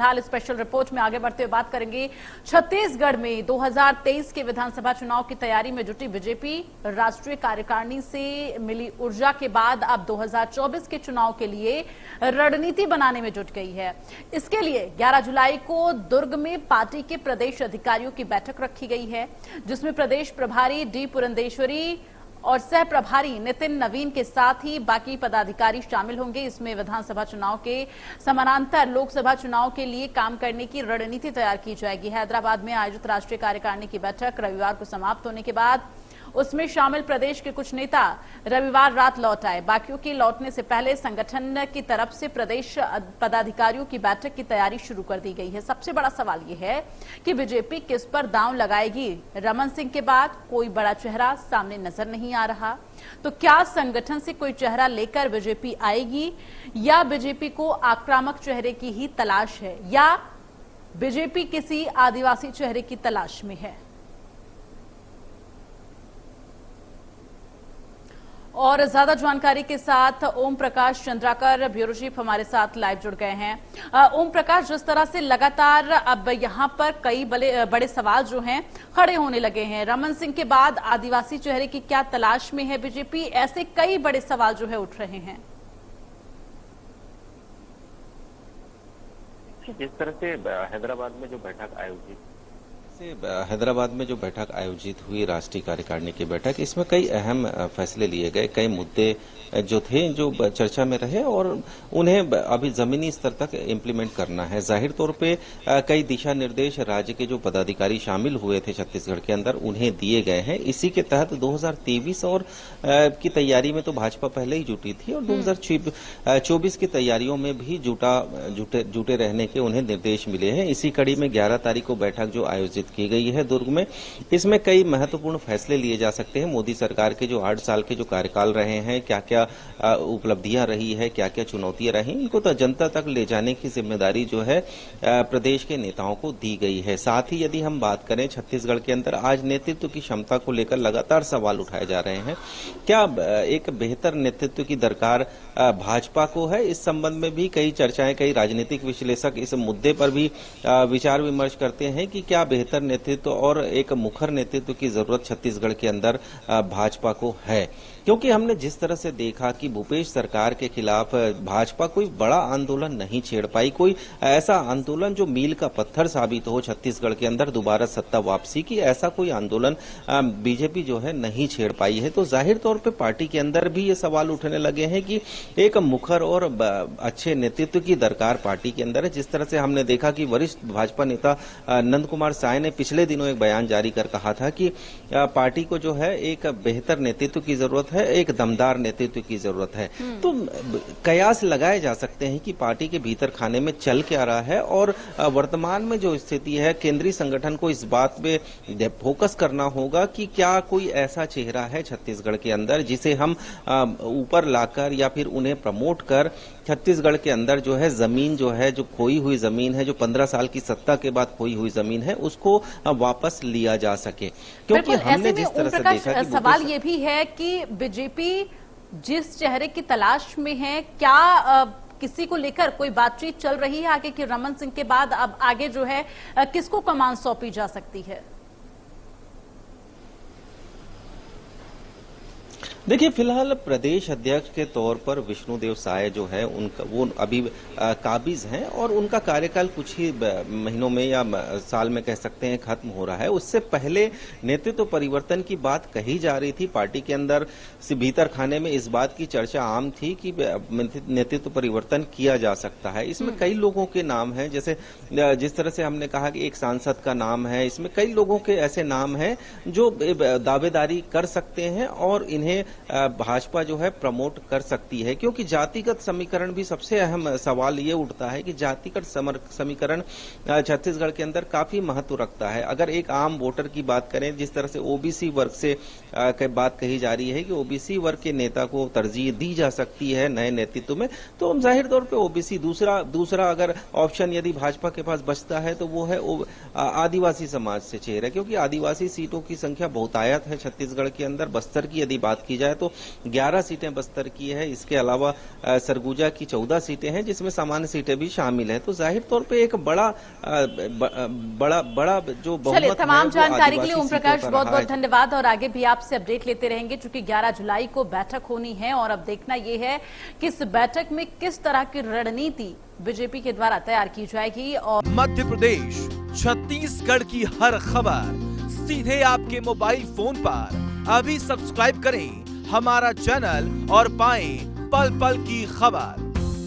फिलहाल special report में आगे बढ़ते हुए बात करेंगे छत्तीसगढ़ में 2023 के विधानसभा चुनाव की तैयारी में जुटी बीजेपी राष्ट्रीय कार्यकारिणी से मिली ऊर्जा के बाद अब 2024 के चुनाव के लिए रणनीति बनाने में जुट गई है। इसके लिए 11 जुलाई को दुर्ग में पार्टी के प्रदेश अधिकारियों की बैठक रखी गई है, जिसमें प्रदेश प्रभारी डी पुरंदेश्वरी और सह प्रभारी नितिन नवीन के साथ ही बाकी पदाधिकारी शामिल होंगे। इसमें विधानसभा चुनाव के समानांतर लोकसभा चुनाव के लिए काम करने की रणनीति तैयार की जाएगी। हैदराबाद में आयोजित राष्ट्रीय कार्यकारिणी की बैठक रविवार को समाप्त होने के बाद उसमें शामिल प्रदेश के कुछ नेता रविवार रात लौट आए। बाकियों के लौटने से पहले संगठन की तरफ से प्रदेश पदाधिकारियों की बैठक की तैयारी शुरू कर दी गई है। सबसे बड़ा सवाल यह है कि बीजेपी किस पर दांव लगाएगी। रमन सिंह के बाद कोई बड़ा चेहरा सामने नजर नहीं आ रहा, तो क्या संगठन से कोई चेहरा लेकर बीजेपी आएगी या बीजेपी को आक्रामक चेहरे की ही तलाश है या बीजेपी किसी आदिवासी चेहरे की तलाश में है। और ज्यादा जानकारी के साथ ओम प्रकाश चंद्राकर ब्यूरो चीफ हमारे साथ लाइव जुड़ गए हैं। ओम प्रकाश, जिस तरह से लगातार अब यहां पर कई बड़े सवाल जो हैं खड़े होने लगे हैं, रमन सिंह के बाद आदिवासी चेहरे की क्या तलाश में है बीजेपी, ऐसे कई बड़े सवाल जो है उठ रहे हैं। जिस तरह से हैदराबाद में जो बैठक आयोजित हुई राष्ट्रीय कार्यकारिणी की बैठक, इसमें कई अहम फैसले लिए गए, कई मुद्दे जो थे जो चर्चा में रहे और उन्हें अभी जमीनी स्तर तक इम्प्लीमेंट करना है। जाहिर तौर पे कई दिशा निर्देश राज्य के जो पदाधिकारी शामिल हुए थे छत्तीसगढ़ के अंदर उन्हें दिए गए हैं। इसी के तहत 2023 और की तैयारी में तो भाजपा पहले ही जुटी थी और 2024 की तैयारियों में भी जुटे रहने के उन्हें निर्देश मिले हैं। इसी कड़ी में 11 तारीख को बैठक जो आयोजित की गई है दुर्ग में, इसमें कई महत्वपूर्ण फैसले लिए जा सकते हैं। मोदी सरकार के जो 8 साल के जो कार्यकाल रहे हैं, क्या क्या उपलब्धियां रही है, क्या क्या चुनौतियां रही, इनको तो जनता तक ले जाने की जिम्मेदारी जो है प्रदेश के नेताओं को दी गई है। साथ ही यदि हम बात करें छत्तीसगढ़ के अंदर आज नेतृत्व की क्षमता को लेकर लगातार सवाल उठाए जा रहे हैं। क्या एक बेहतर नेतृत्व की दरकार भाजपा को है? इस संबंध में भी कई चर्चाएं, कई राजनीतिक विश्लेषक इस मुद्दे पर भी विचार विमर्श करते हैं कि क्या बेहतर नेतृत्व और एक मुखर नेतृत्व की जरूरत छत्तीसगढ़ के अंदर भाजपा को है, क्योंकि हमने जिस तरह से देखा कि भूपेश सरकार के खिलाफ भाजपा कोई बड़ा आंदोलन नहीं छेड़ पाई, कोई ऐसा आंदोलन जो मील का पत्थर साबित हो छत्तीसगढ़ के अंदर दोबारा सत्ता वापसी की, ऐसा कोई आंदोलन बीजेपी जो है नहीं छेड़ पाई है। तो जाहिर तौर पे पार्टी के अंदर भी ये सवाल उठने लगे हैं कि एक मुखर और अच्छे नेतृत्व की दरकार पार्टी के अंदर है। जिस तरह से हमने देखा कि वरिष्ठ भाजपा नेता नंद कुमार साय ने पिछले दिनों एक बयान जारी कर कहा था कि पार्टी को जो है एक बेहतर नेतृत्व की जरूरत है, एक दमदार नेतृत्व की जरूरत है। तो कयास लगाए जा सकते हैं कि पार्टी के भीतर खाने में चल क्या रहा है और वर्तमान में जो स्थिति है, केंद्रीय संगठन को इस बात पे फोकस करना होगा कि क्या कोई ऐसा चेहरा है छत्तीसगढ़ के अंदर जिसे हम ऊपर लाकर या फिर उन्हें प्रमोट कर छत्तीसगढ़ के अंदर जो है जमीन जो है, जो खोई हुई जमीन है, जो 15 साल की सत्ता के बाद खोई हुई जमीन है, उसको वापस लिया जा सके। क्योंकि हमने जिस तरह से देखा कि सवाल ये भी है कि बीजेपी जिस चेहरे की तलाश में है, क्या किसी को लेकर कोई बातचीत चल रही है आगे कि रमन सिंह के बाद अब आगे जो है किसको कमान सौंपी जा सकती है? देखिए, फिलहाल प्रदेश अध्यक्ष के तौर पर विष्णुदेव साय जो है उनका वो अभी काबिज हैं और उनका कार्यकाल कुछ ही महीनों में या साल में कह सकते हैं खत्म हो रहा है। उससे पहले नेतृत्व परिवर्तन की बात कही जा रही थी पार्टी के अंदर से भीतर खाने में इस बात की चर्चा आम थी कि नेतृत्व परिवर्तन किया जा सकता है। इसमें कई लोगों के नाम हैं, जैसे जिस तरह से हमने कहा कि एक सांसद का नाम है, इसमें कई लोगों के ऐसे नाम हैं जो दावेदारी कर सकते हैं और इन्हें भाजपा जो है प्रमोट कर सकती है। क्योंकि जातिगत समीकरण भी सबसे अहम सवाल ये उठता है कि जातिगत समीकरण छत्तीसगढ़ के अंदर काफी महत्व रखता है। अगर एक आम वोटर की बात करें, जिस तरह से ओबीसी वर्ग से बात कही जा रही है कि ओबीसी वर्ग के नेता को तरजीह दी जा सकती है नए नेतृत्व में, तो जाहिर तौर पे ओबीसी दूसरा अगर ऑप्शन यदि भाजपा के पास बचता है तो वो है आदिवासी समाज से चेहरा, क्योंकि आदिवासी सीटों की संख्या बहुतायत है छत्तीसगढ़ के अंदर। बस्तर की यदि बात की जाए तो 11 सीटें बस्तर की है। इसके अलावा सरगुजा की 14 सीटें हैं, जिसमें सामान्य सीटें भी शामिल है। तो जाहिर तौर पे एक बड़ा जो बहुमत है, तमाम जानकारी के लिए आदिवासी ओम प्रकाश सीटों का बहुत रहा बहुत है। धन्यवाद। और आगे भी आपसे अपडेट लेते रहेंगे, क्योंकि 11 जुलाई को बैठक होनी है और अब देखना यह है कि इस बैठक में किस तरह की रणनीति बीजेपी के द्वारा तैयार की जाएगी। और मध्य प्रदेश, छत्तीसगढ़ की हर खबर सीधे आपके मोबाइल फोन पर। अभी सब्सक्राइब करें हमारा चैनल और पाएं पल पल की खबर।